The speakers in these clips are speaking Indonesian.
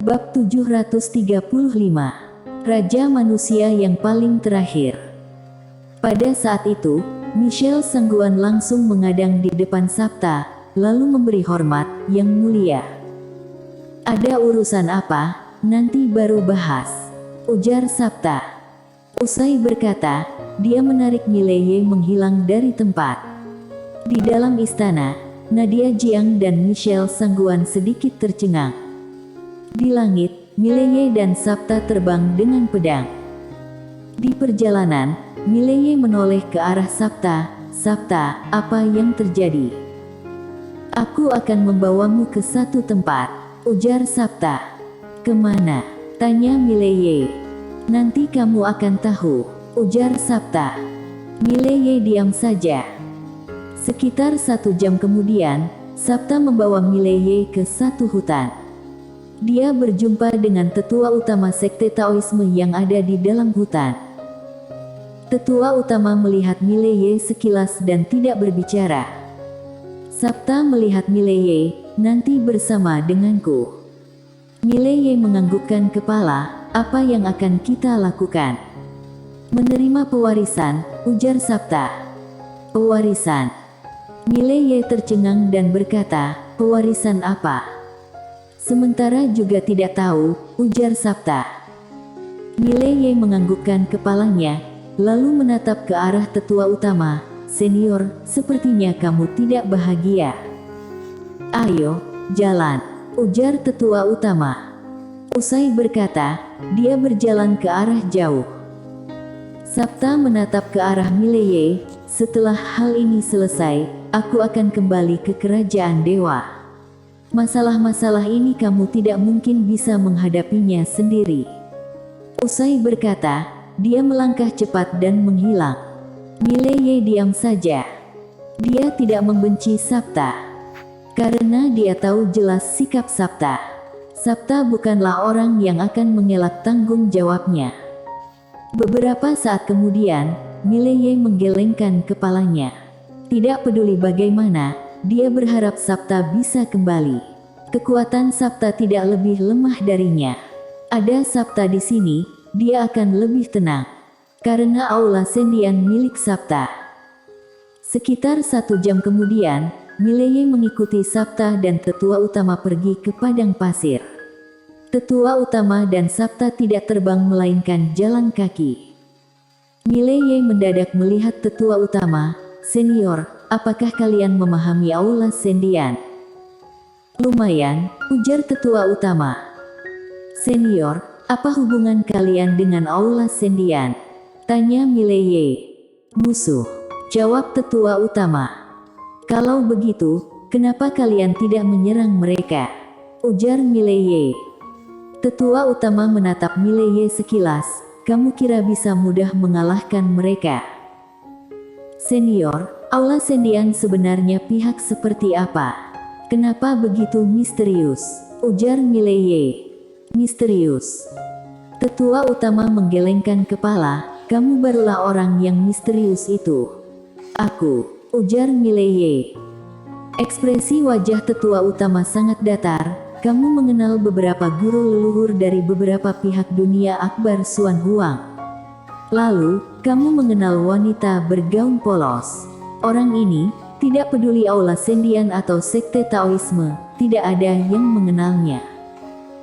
Bab 735. Raja Manusia yang paling terakhir. Pada saat itu, Michelle Sangguan langsung mengadang di depan Sabta, lalu memberi hormat, "Yang mulia. Ada urusan apa? Nanti baru bahas," ujar Sabta. Usai berkata, dia menarik Mileye menghilang dari tempat. Di dalam istana, Nadia Jiang dan Michelle Sangguan sedikit tercengang. Di langit, Mileye dan Sabta terbang dengan pedang. Di perjalanan, Mileye menoleh ke arah Sabta. "Sabta, apa yang terjadi?" "Aku akan membawamu ke satu tempat," ujar Sabta. "Kemana?" tanya Mileye. "Nanti kamu akan tahu," ujar Sabta. Mileye diam saja. Sekitar 1 jam kemudian, Sabta membawa Mileye ke satu hutan. Dia berjumpa dengan tetua utama sekte Taoisme yang ada di dalam hutan. Tetua utama melihat Mileye sekilas dan tidak berbicara. Sabta melihat Mileye, "Nanti bersama denganku." Mileye menganggukkan kepala. "Apa yang akan kita lakukan?" "Menerima pewarisan," ujar Sabta. "Pewarisan?" Mileye tercengang dan berkata, "Pewarisan apa?" "Sementara juga tidak tahu," ujar Sabta. Mileye menganggukkan kepalanya, lalu menatap ke arah tetua utama. "Senior, sepertinya kamu tidak bahagia." "Ayo, jalan," ujar tetua utama. Usai berkata, dia berjalan ke arah jauh. Sabta menatap ke arah Mileye. "Setelah hal ini selesai, aku akan kembali ke kerajaan dewa. Masalah-masalah ini kamu tidak mungkin bisa menghadapinya sendiri." Usai berkata, dia melangkah cepat dan menghilang. Mileye diam saja. Dia tidak membenci Sabta, karena dia tahu jelas sikap Sabta. Sabta bukanlah orang yang akan mengelak tanggung jawabnya. Beberapa saat kemudian, Mileye menggelengkan kepalanya. Tidak peduli bagaimana, dia berharap Sabta bisa kembali. Kekuatan Sabta tidak lebih lemah darinya. Ada Sabta di sini, dia akan lebih tenang. Karena aula sendian milik Sabta. Sekitar 1 jam kemudian, Mileye mengikuti Sabta dan tetua utama pergi ke padang pasir. Tetua utama dan Sabta tidak terbang melainkan jalan kaki. Mileye mendadak melihat tetua utama. "Senior, apakah kalian memahami aula sendian?" "Lumayan," ujar tetua utama. "Senior, apa hubungan kalian dengan aula sendian?" tanya Mileye. "Musuh," jawab tetua utama. "Kalau begitu, kenapa kalian tidak menyerang mereka?" ujar Mileye. Tetua utama menatap Mileye sekilas. "Kamu kira bisa mudah mengalahkan mereka?" "Senior, aula sendian sebenarnya pihak seperti apa? Kenapa begitu misterius?" ujar Mileye. "Misterius?" Tetua utama menggelengkan kepala. "Kamu barulah orang yang misterius itu." "Aku," ujar Mileye. Ekspresi wajah tetua utama sangat datar. "Kamu mengenal beberapa guru leluhur dari beberapa pihak dunia Akbar Suan Huang. Lalu, kamu mengenal wanita bergaun polos. Orang ini, tidak peduli aula sendian atau sekte Taoisme, tidak ada yang mengenalnya.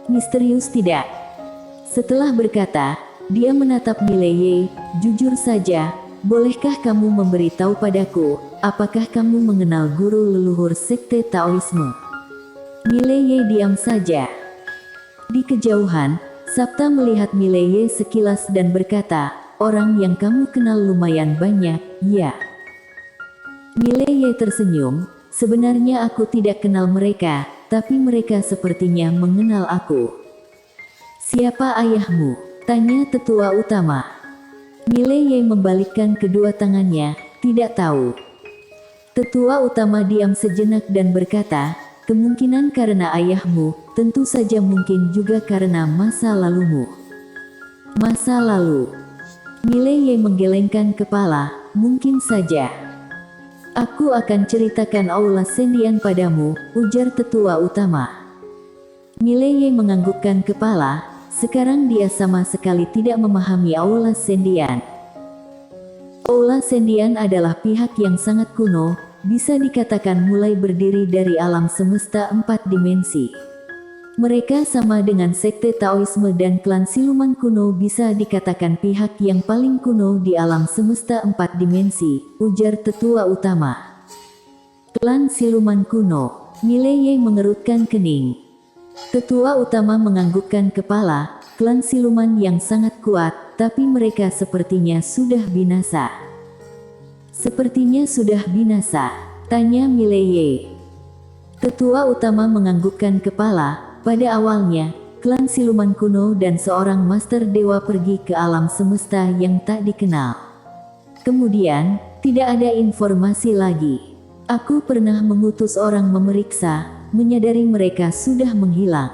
Misterius tidak?" Setelah berkata, dia menatap Mileye. "Jujur saja, bolehkah kamu memberitahu padaku, apakah kamu mengenal guru leluhur sekte Taoisme?" Mileye diam saja. Di kejauhan, Sabta melihat Mileye sekilas dan berkata, "Orang yang kamu kenal lumayan banyak, ya?" Mileye tersenyum. "Sebenarnya aku tidak kenal mereka, tapi mereka sepertinya mengenal aku." "Siapa ayahmu?" tanya tetua utama. Mileye membalikkan kedua tangannya. "Tidak tahu." Tetua utama diam sejenak dan berkata, "Kemungkinan karena ayahmu, tentu saja mungkin juga karena masa lalumu." "Masa lalu?" Mileye menggelengkan kepala. "Mungkin saja." "Aku akan ceritakan aula sendian padamu," ujar tetua utama. Mileye menganggukkan kepala, sekarang dia sama sekali tidak memahami Aula Sendian. Aula Sendian adalah pihak yang sangat kuno, bisa dikatakan mulai berdiri dari alam semesta 4 dimensi. Mereka sama dengan sekte Taoisme dan klan siluman kuno, bisa dikatakan pihak yang paling kuno di alam semesta 4 dimensi, ujar tetua utama. Klan siluman kuno. Mileye mengerutkan kening. Tetua utama menganggukkan kepala, klan siluman yang sangat kuat, tapi mereka sepertinya sudah binasa. Sepertinya sudah binasa, tanya Mileye. Tetua utama menganggukkan kepala, pada awalnya, klan siluman kuno dan seorang master dewa pergi ke alam semesta yang tak dikenal. Kemudian, tidak ada informasi lagi. Aku pernah mengutus orang memeriksa, menyadari mereka sudah menghilang.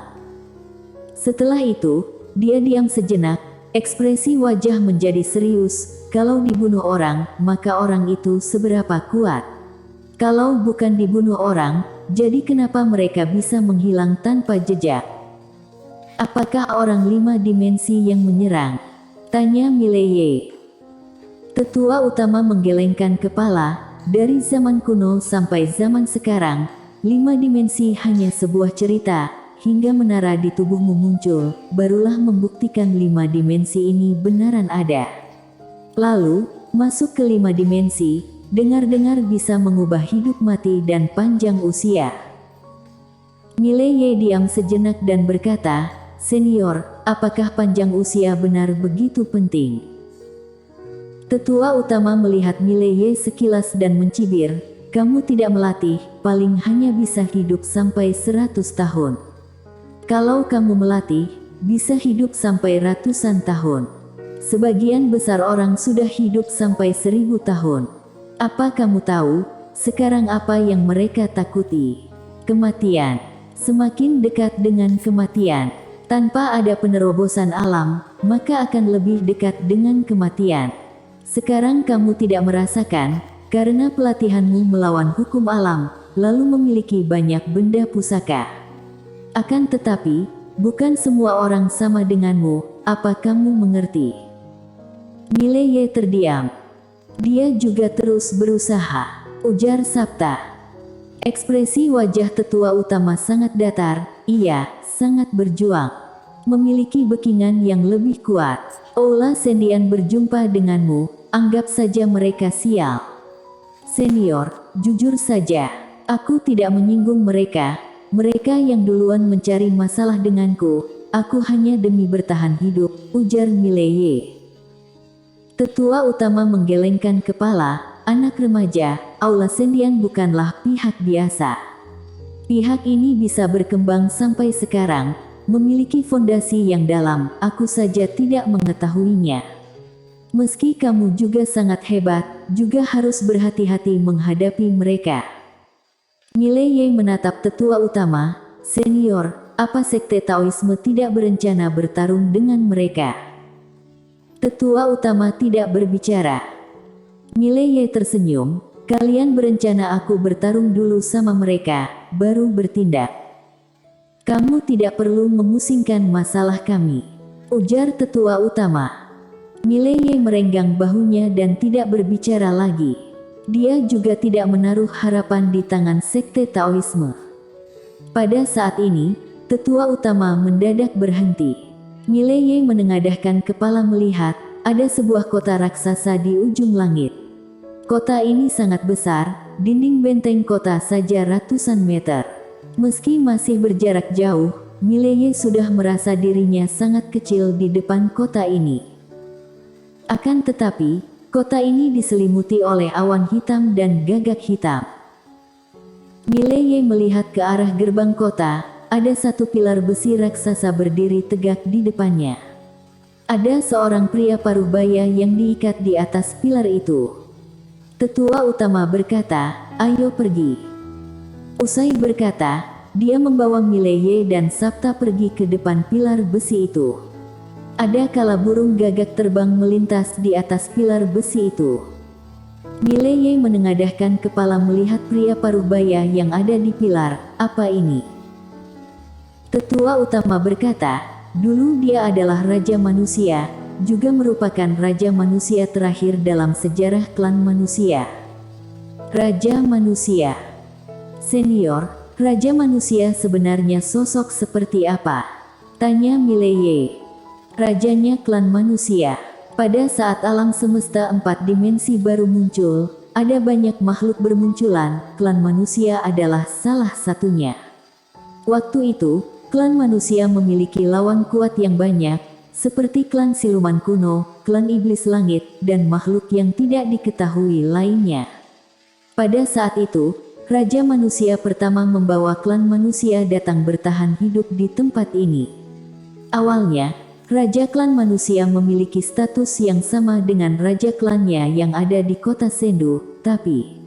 Setelah itu, dia diam sejenak, ekspresi wajah menjadi serius. Kalau dibunuh orang, maka orang itu seberapa kuat? Kalau bukan dibunuh orang, jadi kenapa mereka bisa menghilang tanpa jejak? Apakah orang 5 dimensi yang menyerang? Tanya Mileye. Tetua utama menggelengkan kepala. Dari zaman kuno sampai zaman sekarang, 5 dimensi hanya sebuah cerita, hingga menara di tubuhmu muncul, barulah membuktikan 5 dimensi ini benaran ada. Lalu, masuk ke 5 dimensi, dengar-dengar bisa mengubah hidup mati dan panjang usia. Mileye diam sejenak dan berkata, "Senior, apakah panjang usia benar begitu penting?" Tetua utama melihat Mileye sekilas dan mencibir, "Kamu tidak melatih, paling hanya bisa hidup sampai 100 tahun. Kalau kamu melatih, bisa hidup sampai ratusan tahun. Sebagian besar orang sudah hidup sampai 1000 tahun. Apa kamu tahu, sekarang apa yang mereka takuti? Kematian. Semakin dekat dengan kematian, tanpa ada penerobosan alam, maka akan lebih dekat dengan kematian. Sekarang kamu tidak merasakan, karena pelatihanmu melawan hukum alam, lalu memiliki banyak benda pusaka. Akan tetapi, bukan semua orang sama denganmu, apa kamu mengerti?" Mileye terdiam. "Dia juga terus berusaha," ujar Sabta. Ekspresi wajah tetua utama sangat datar, ia sangat berjuang. Memiliki backingan yang lebih kuat. Aula Sendian berjumpa denganmu, anggap saja mereka sial. Senior, jujur saja, aku tidak menyinggung mereka. Mereka yang duluan mencari masalah denganku, aku hanya demi bertahan hidup, ujar Mileye. Tetua utama menggelengkan kepala, anak remaja, Aula Sendian bukanlah pihak biasa. Pihak ini bisa berkembang sampai sekarang, memiliki fondasi yang dalam, aku saja tidak mengetahuinya. Meski kamu juga sangat hebat, juga harus berhati-hati menghadapi mereka. Mileye menatap tetua utama, "Senior, apa sekte Taoisme tidak berencana bertarung dengan mereka?" Tetua utama tidak berbicara. Mileye tersenyum, "Kalian berencana aku bertarung dulu sama mereka, baru bertindak. Kamu tidak perlu memusingkan masalah kami," ujar tetua utama. Mileye merenggang bahunya dan tidak berbicara lagi. Dia juga tidak menaruh harapan di tangan sekte Taoisme. Pada saat ini, tetua utama mendadak berhenti. Mileye menengadahkan kepala melihat, ada sebuah kota raksasa di ujung langit. Kota ini sangat besar, dinding benteng kota saja ratusan meter. Meski masih berjarak jauh, Mileye sudah merasa dirinya sangat kecil di depan kota ini. Akan tetapi, kota ini diselimuti oleh awan hitam dan gagak hitam. Mileye melihat ke arah gerbang kota, ada satu pilar besi raksasa berdiri tegak di depannya. Ada seorang pria parubaya yang diikat di atas pilar itu. Tetua utama berkata, "Ayo pergi." Usai berkata, dia membawa Mileye dan Sabta pergi ke depan pilar besi itu. Ada kala burung gagak terbang melintas di atas pilar besi itu. Mileye menengadahkan kepala melihat pria parubaya yang ada di pilar. Apa ini? Tetua utama berkata, dulu dia adalah Raja Manusia, juga merupakan Raja Manusia terakhir dalam sejarah klan manusia. Raja Manusia Senior, Raja Manusia sebenarnya sosok seperti apa? Tanya Mileye. Rajanya klan manusia. Pada saat alam semesta 4 dimensi baru muncul, ada banyak makhluk bermunculan, klan manusia adalah salah satunya. Waktu itu, klan manusia memiliki lawan kuat yang banyak, seperti klan siluman kuno, klan iblis langit, dan makhluk yang tidak diketahui lainnya. Pada saat itu, Raja Manusia pertama membawa klan manusia datang bertahan hidup di tempat ini. Awalnya, Raja klan manusia memiliki status yang sama dengan raja klannya yang ada di kota Sendu, tapi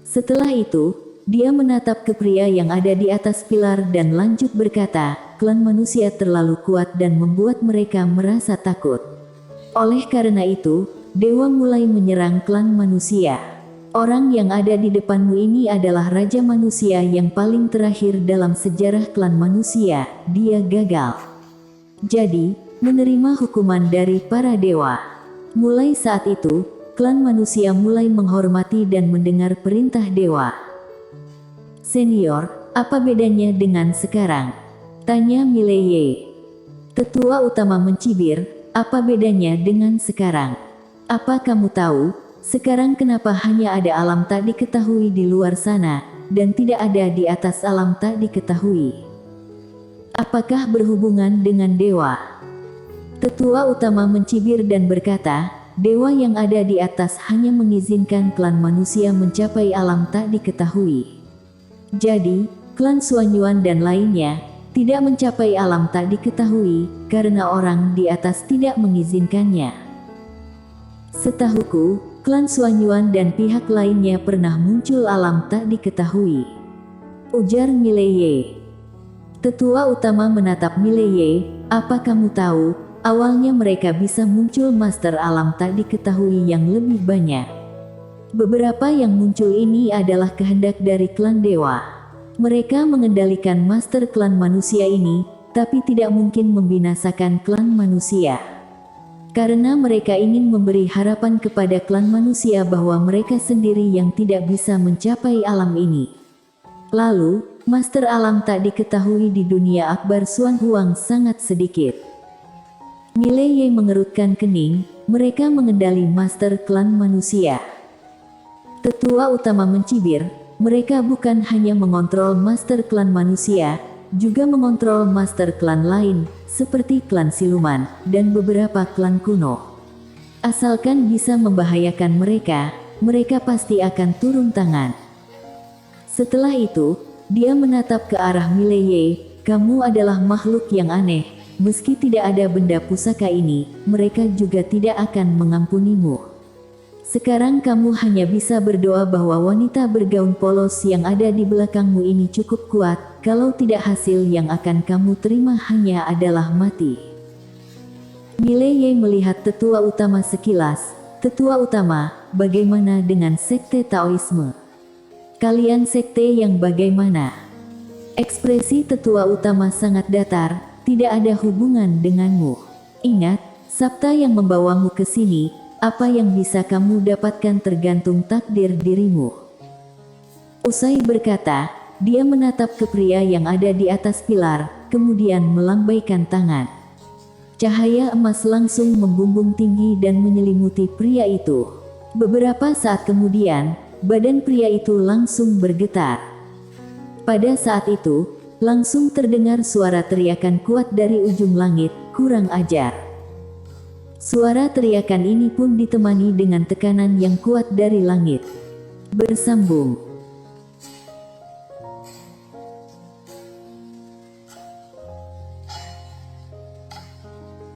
setelah itu, dia menatap ke pria yang ada di atas pilar dan lanjut berkata, klan manusia terlalu kuat dan membuat mereka merasa takut. Oleh karena itu, dewa mulai menyerang klan manusia. Orang yang ada di depanmu ini adalah Raja Manusia yang paling terakhir dalam sejarah klan manusia, dia gagal. Jadi, menerima hukuman dari para dewa. Mulai saat itu, klan manusia mulai menghormati dan mendengar perintah dewa. Senior, apa bedanya dengan sekarang? Tanya Mileye. Tetua utama mencibir, apa bedanya dengan sekarang? Apa kamu tahu, sekarang kenapa hanya ada alam tak diketahui di luar sana, dan tidak ada di atas alam tak diketahui? Apakah berhubungan dengan dewa? Tetua utama mencibir dan berkata, dewa yang ada di atas hanya mengizinkan klan manusia mencapai alam tak diketahui. Jadi, klan Suanyuan dan lainnya tidak mencapai alam tak diketahui karena orang di atas tidak mengizinkannya. Setahuku, klan Suanyuan dan pihak lainnya pernah muncul alam tak diketahui, ujar Mileye. Tetua utama menatap Mileye, apa kamu tahu, awalnya mereka bisa muncul master alam tak diketahui yang lebih banyak. Beberapa yang muncul ini adalah kehendak dari klan dewa. Mereka mengendalikan master klan manusia ini, tapi tidak mungkin membinasakan klan manusia. Karena mereka ingin memberi harapan kepada klan manusia bahwa mereka sendiri yang tidak bisa mencapai alam ini. Lalu, master alam tak diketahui di dunia Akbar Suan Huang sangat sedikit. Mileye mengerutkan kening, mereka mengendali master klan manusia. Tetua utama mencibir, mereka bukan hanya mengontrol master klan manusia, juga mengontrol master klan lain, seperti klan siluman, dan beberapa klan kuno. Asalkan bisa membahayakan mereka, mereka pasti akan turun tangan. Setelah itu, dia menatap ke arah Mileye, kamu adalah makhluk yang aneh, meski tidak ada benda pusaka ini, mereka juga tidak akan mengampunimu. Sekarang kamu hanya bisa berdoa bahwa wanita bergaun polos yang ada di belakangmu ini cukup kuat, kalau tidak hasil yang akan kamu terima hanya adalah mati. Mileye melihat tetua utama sekilas, tetua utama, bagaimana dengan sekte Taoisme? Kalian sekte yang bagaimana? Ekspresi tetua utama sangat datar, tidak ada hubungan denganmu. Ingat, sabta yang membawamu ke sini, apa yang bisa kamu dapatkan tergantung takdir dirimu. Usai berkata, dia menatap ke pria yang ada di atas pilar, kemudian melambaikan tangan. Cahaya emas langsung membumbung tinggi dan menyelimuti pria itu. Beberapa saat kemudian, badan pria itu langsung bergetar. Pada saat itu, langsung terdengar suara teriakan kuat dari ujung langit, kurang ajar. Suara teriakan ini pun ditemani dengan tekanan yang kuat dari langit. Bersambung.